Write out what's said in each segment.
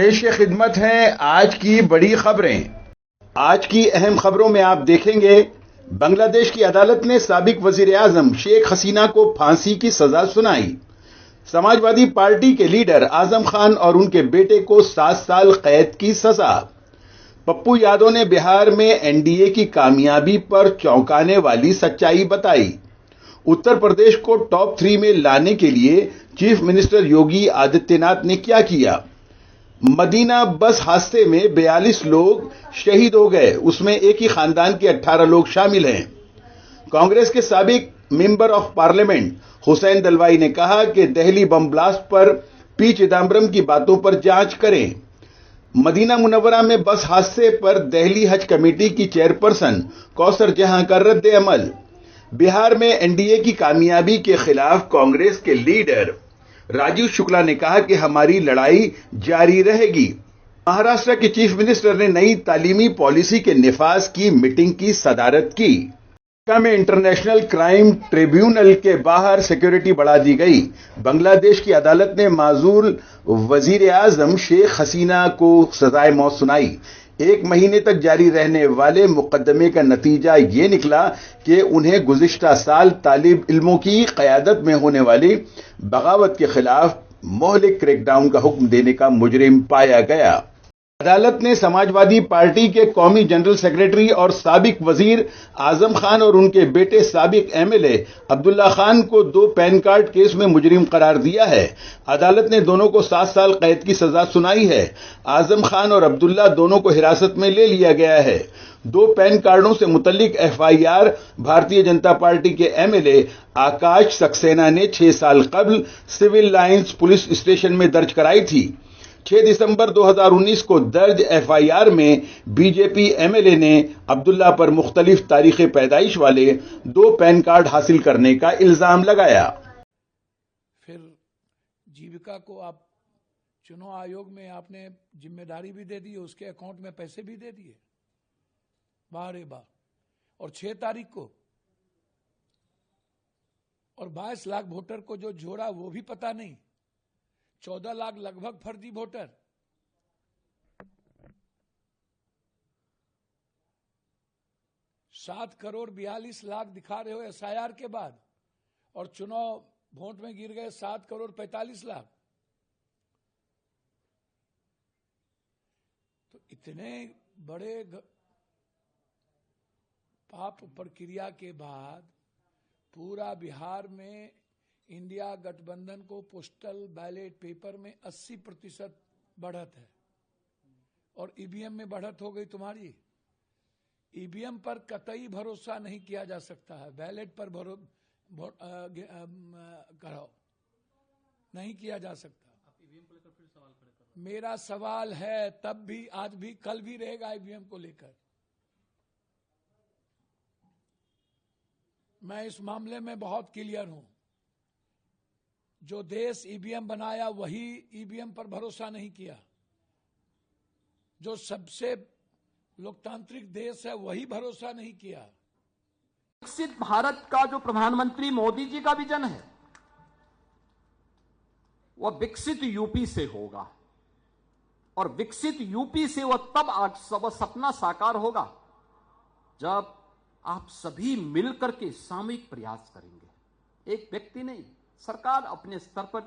देश की खिदमत हैं आज की बड़ी खबरें। आज की अहम खबरों में आप देखेंगे, बांग्लादेश की अदालत ने साबिक वजीर आजम शेख हसीना को फांसी की सजा सुनाई। समाजवादी पार्टी के लीडर आजम खान और उनके बेटे को 7 साल कैद की सजा। पप्पू यादव ने बिहार में एनडीए की कामयाबी पर चौंकाने वाली सच्चाई बताई। उत्तर प्रदेश को टॉप 3 में लाने के लिए चीफ मिनिस्टर योगी आदित्यनाथ ने क्या किया। मदीना बस हादसे में 42 लोग शहीद हो गए, उसमें एक ही खानदान के 18 लोग शामिल हैं। कांग्रेस के साबिक member of parliament Hussain Dalwai ने कहा कि दिल्ली बम ब्लास्ट पर पी चिदम्बरम की बातों पर जांच करें। मदीना मुनव्वरा में बस हादसे पर दिल्ली हज कमेटी की चेयरपर्सन कौसर जहां का रद्द अमल। बिहार में एनडीए की कामयाबी के खिलाफ कांग्रेस के लीडर राजीव शुक्ला ने कहा कि हमारी लड़ाई जारी रहेगी। महाराष्ट्र के चीफ मिनिस्टर ने नई तालीमी पॉलिसी के निफाज की मीटिंग की सदारत की। ढाका में इंटरनेशनल क्राइम ट्रिब्यूनल के बाहर सिक्योरिटी बढ़ा दी गई। बांग्लादेश की अदालत ने माजूल वजीर आजम शेख हसीना को सजाए मौत सुनाई। 1 महीने तक जारी रहने वाले मुकदमे का नतीजा ये निकला कि उन्हें गुज़िश्ता साल तालिब इल्मों की क़यादत में होने वाली बगावत के खिलाफ मोहलिक क्रैकडाउन का हुक्म देने का मुजरिम पाया गया। अदालत ने समाजवादी पार्टी के कौमी जनरल सेक्रेटरी और साबिक वजीर आजम खान और उनके बेटे साबिक एमएलए अब्दुल्ला खान को 2 पैन कार्ड केस में मुजरिम करार दिया है। अदालत ने दोनों को 7 साल कैद की सजा सुनाई है। आजम खान और अब्दुल्ला दोनों को हिरासत में ले लिया गया है। 2 पैन कार्डों से मुतल्लिक एफआईआर भारतीय जनता पार्टी के एमएलए आकाश सक्सेना ने 6 साल कबल सिविल लाइंस पुलिस स्टेशन में दर्ज कराई थी। 6 दिसंबर 2019 को दर्ज एफआईआर में बीजेपी एमएलए ने अब्दुल्ला पर मुख्तलिफ तारीख पैदाइश वाले 2 पैन कार्ड हासिल करने का इल्जाम लगाया। फिर जीविका को आप चुनाव आयोग में आपने जिम्मेदारी भी दे दी, उसके अकाउंट में पैसे भी दे दिए। वाह रे वाह। और 6 तारीख को और 22 लाख वोटर को जो जोड़ा वो भी पता नहीं। 14 लाख लगभग फर्जी वोटर। $7,42,00,000 दिखा रहे हो एसआईआर के बाद, और चुनाव वोट में गिर गए $7,45,00,000। तो इतने बड़े पाप प्रक्रिया के बाद पूरा बिहार में इंडिया गठबंधन को पोस्टल बैलेट पेपर में 80% बढ़त है, और ईवीएम में बढ़त हो गई तुम्हारी। ईवीएम पर कतई भरोसा नहीं किया जा सकता है, बैलेट पर कराओ, नहीं किया जा सकता। आप ईवीएम को लेकर फिर सवाल खड़े कर रहे हैं। मेरा सवाल है, तब भी, आज भी, कल भी रहेगा ईवीएम को लेकर। मैं इस मामले में बहुत क्लियर हूं। जो देश ईवीएम बनाया वही ईवीएम पर भरोसा नहीं किया। जो सबसे लोकतांत्रिक देश है वही भरोसा नहीं किया। विकसित भारत का जो प्रधानमंत्री मोदी जी का विजन है वह विकसित यूपी से होगा, और विकसित यूपी से वह तब सब सपना साकार होगा जब आप सभी मिलकर के सामूहिक प्रयास करेंगे। एक व्यक्ति नहीं, सरकार अपने स्तर पर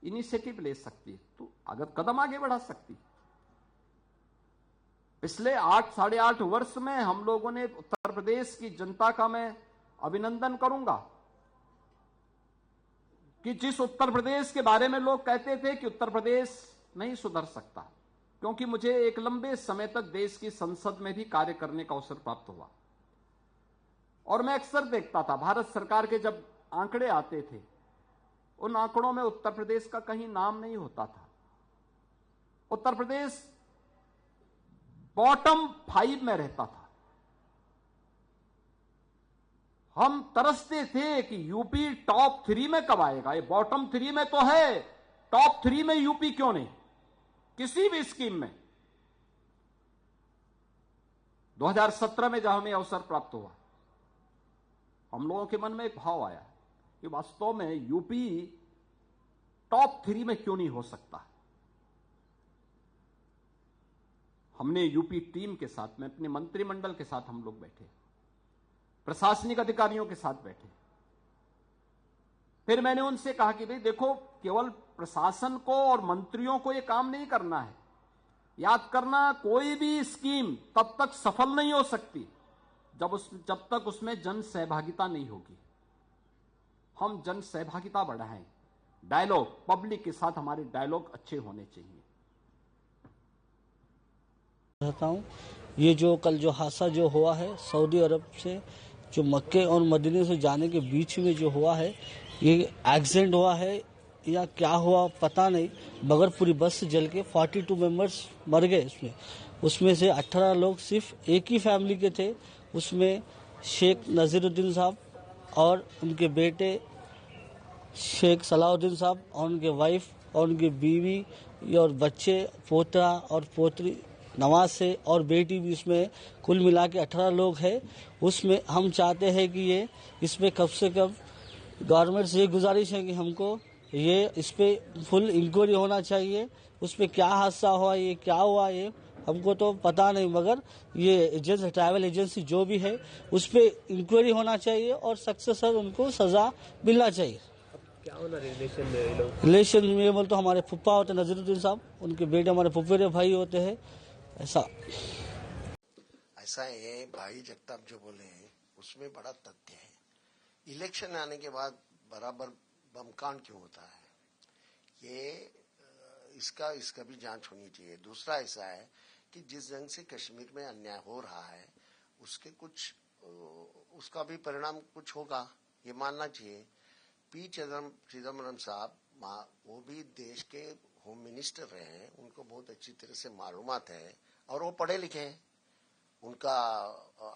इनिशिएटिव ले सकती है, तो अगर कदम आगे बढ़ा सकती। पिछले 8 साढ़े 8 वर्ष में हम लोगों ने उत्तर प्रदेश की जनता का मैं अभिनंदन करूंगा कि जिस उत्तर प्रदेश के बारे में लोग कहते थे कि उत्तर प्रदेश नहीं सुधर सकता, क्योंकि मुझे एक लंबे समय तक देश की संसद में भी कार्य करने का अवसर प्राप्त हुआ, और मैं अक्सर देखता था भारत सरकार के जब आंकड़े आते थे उन आंकड़ों में उत्तर प्रदेश का कहीं नाम नहीं होता था। उत्तर प्रदेश बॉटम 5 में रहता था। हम तरसते थे कि यूपी टॉप 3 में कब आएगा। ये बॉटम 3 में तो है, टॉप 3 में यूपी क्यों नहीं किसी भी स्कीम में। 2017 में जब हमें अवसर प्राप्त हुआ, हम लोगों के मन में एक भाव आया कि वास्तव में यूपी टॉप 3 में क्यों नहीं हो सकता। हमने यूपी टीम के साथ में अपने मंत्रिमंडल के साथ हम लोग बैठे, प्रशासनिक अधिकारियों के साथ बैठे। फिर मैंने उनसे कहा कि भाई देखो, केवल प्रशासन को और मंत्रियों को यह काम नहीं करना है। याद करना, कोई भी स्कीम तब तक सफल नहीं हो सकती जब तक उसमें जन सहभागिता नहीं होगी। हम जन सहभागिता बढ़ाएं, डायलॉग, पब्लिक के साथ हमारे डायलॉग अच्छे होने चाहिए। रहता हूँ, ये जो कल जो हादसा जो हुआ है सऊदी अरब से जो मक्के और मदीने से जाने के बीच में जो हुआ है, ये एक्सीडेंट हुआ है या क्या हुआ पता नहीं, मगर पूरी बस जल के 42 मेंबर्स मर गए। उसमें से 18 लोग सिर्फ एक ही फैमिली के थे। उसमें शेख नजीरुद्दीन साहब और उनके बेटे शेख सलाउद्दीन साहब और उनके वाइफ और उनकी बीवी और बच्चे, पोता और पोतरी नवाज से और बेटी भी, उसमें कुल मिला के 18 लोग हैं। उसमें हम चाहते हैं कि ये इसमें कम से कम गवर्नमेंट से ये गुजारिश है कि हमको ये इस पे फुल इंक्वायरी होना चाहिए। उस पर क्या हादसा हुआ, ये क्या हुआ, ये हमको तो पता नहीं, मगर ये एजेंसी, ट्रैवल एजेंसी जो भी है उस पर इंक्वायरी होना चाहिए और सक्सेसर उनको सजा मिलना चाहिए। क्या होना रिलेशन में बोल तो हमारे फुप्पा होते नजरुद्दीन साहब, उनके बेटे हमारे फुप्पेरे भाई होते हैं। ऐसा है भाई जगताप जो बोले हैं उसमें बड़ा तथ्य है। इलेक्शन आने के बाद बराबर बमकांड क्यों होता है, ये इसका भी जांच होनी चाहिए। दूसरा ऐसा है कि जिस ढंग से कश्मीर में अन्याय हो रहा है उसका भी परिणाम कुछ होगा, ये मानना चाहिए। पी चिदम्बरम साहब वो भी देश के होम मिनिस्टर रहे हैं, उनको बहुत अच्छी तरह से मालूमात है और वो पढ़े लिखे हैं। उनका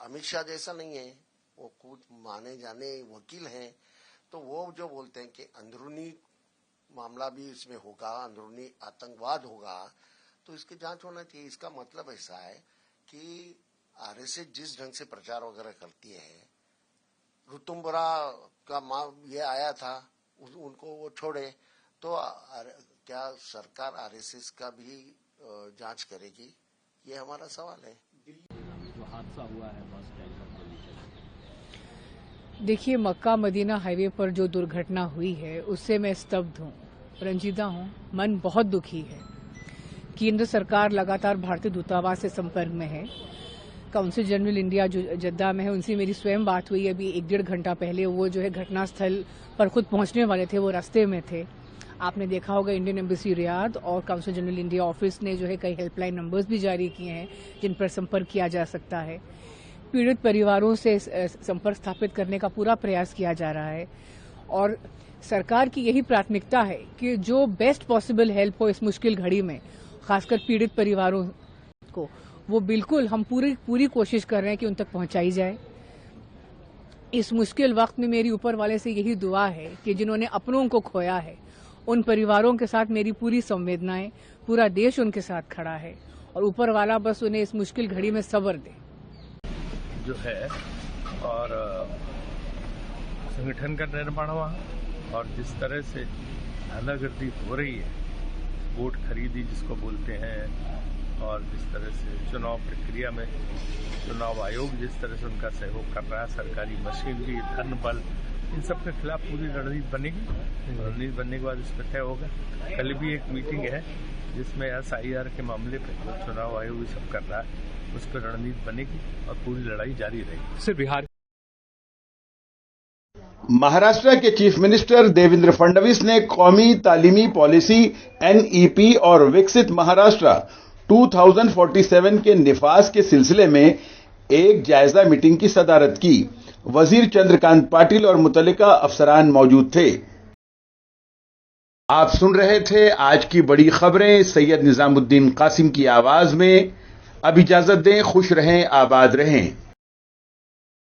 अमित शाह जैसा नहीं है, वो खुद माने जाने वकील हैं। तो वो जो बोलते हैं कि अंदरूनी मामला भी इसमें होगा, अंदरूनी आतंकवाद होगा, तो इसकी जांच होना चाहिए। इसका मतलब ऐसा है कि आरएसएस जिस ढंग से प्रचार वगैरह करती है, ऋतुम्बरा का ये आया था, उनको वो छोड़े, तो क्या सरकार आरएसएस का भी जांच करेगी, ये हमारा सवाल है। जो हादसा हुआ है बस स्टैंड पर, देखिए, मक्का मदीना हाईवे पर जो दुर्घटना हुई है उससे मैं स्तब्ध हूँ, रंजीदा हूँ, मन बहुत दुखी है। केंद्र सरकार लगातार भारतीय दूतावास से संपर्क में है। काउंसिल जनरल इंडिया जो जद्दा में है, उनसे मेरी स्वयं बात हुई अभी 1-1.5 घंटा पहले। वो जो है घटनास्थल पर खुद पहुंचने वाले थे, वो रास्ते में थे। आपने देखा होगा इंडियन एम्बेसी रियाद और काउंसिल जनरल इंडिया ऑफिस ने जो है कई हेल्पलाइन नंबर्स भी जारी किए हैं जिन पर संपर्क किया जा सकता है। पीड़ित परिवारों से संपर्क स्थापित करने का पूरा प्रयास किया जा रहा है और सरकार की यही प्राथमिकता है कि जो बेस्ट पॉसिबल हेल्प हो इस मुश्किल घड़ी में, खासकर पीड़ित परिवारों को, वो बिल्कुल हम पूरी कोशिश कर रहे हैं कि उन तक पहुंचाई जाए। इस मुश्किल वक्त में मेरी ऊपर वाले से यही दुआ है कि जिन्होंने अपनों को खोया है, उन परिवारों के साथ मेरी पूरी संवेदनाएं, पूरा देश उनके साथ खड़ा है और ऊपर वाला बस उन्हें इस मुश्किल घड़ी में सब्र दे। जो है और संगठन का निर्माण हुआ और जिस तरह से हलागर्दी हो रही है, वोट खरीदी जिसको बोलते हैं, और जिस तरह से चुनाव प्रक्रिया में चुनाव आयोग जिस तरह से उनका सहयोग कर रहा है, सरकारी मशीनरी, धन बल, इन सब के खिलाफ पूरी रणनीति बनेगी। रणनीति बनने के बाद इस पर तय होगा। कल भी एक मीटिंग है जिसमें SIR के मामले पर चुनाव आयोग ये सब कर रहा है, उस पर रणनीति बनेगी और पूरी लड़ाई जारी रहेगी। इससे बिहार महाराष्ट्र के चीफ मिनिस्टर देवेंद्र फडणवीस ने कौमी तालीमी पॉलिसी NEP और विकसित महाराष्ट्र 2047 के निफाज के सिलसिले में एक जायजा मीटिंग की सदारत की। वजीर चंद्रकांत पाटिल और मुतल्लिका अफसरान मौजूद थे। आप सुन रहे थे आज की बड़ी खबरें सैयद निजामुद्दीन कासिम की आवाज में। अब इजाजत दें, खुश रहें, आबाद रहें।